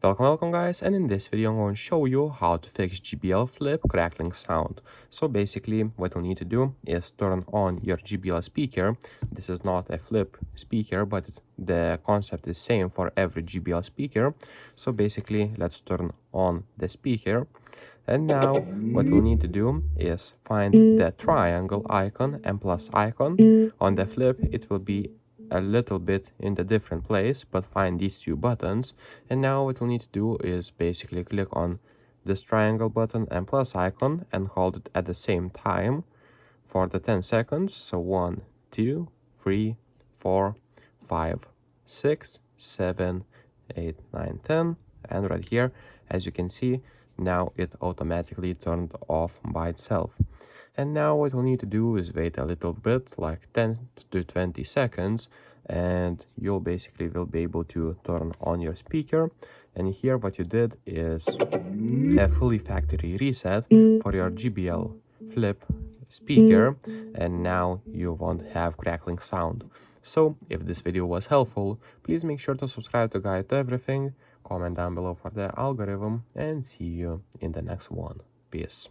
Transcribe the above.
Welcome guys, and in this video I'm going to show you how to fix JBL Flip crackling sound. So basically what you'll need to do is turn on your JBL speaker. This is not a Flip speaker, but the concept is same for every JBL speaker. So basically let's turn on the speaker. And now what we'll need to do is find the triangle icon and plus icon. On the Flip it will be a little bit in the different place, but find these two buttons. And now what we'll need to do is basically click on this triangle button and plus icon and hold it at the same time for the 10 seconds. So 1, 2, 3, 4, 5, 6, 7, 8, 9, 10. And right here, as you can see, now it automatically turned off by itself. And now what we'll need to do is wait a little bit, like 10 to 20 seconds, and you'll basically will be able to turn on your speaker. And here what you did is a fully factory reset for your JBL Flip speaker, and now you won't have crackling sound. So if this video was helpful, please make sure to subscribe to Guide to Everything, comment down below for the algorithm, and see you in the next one. Peace.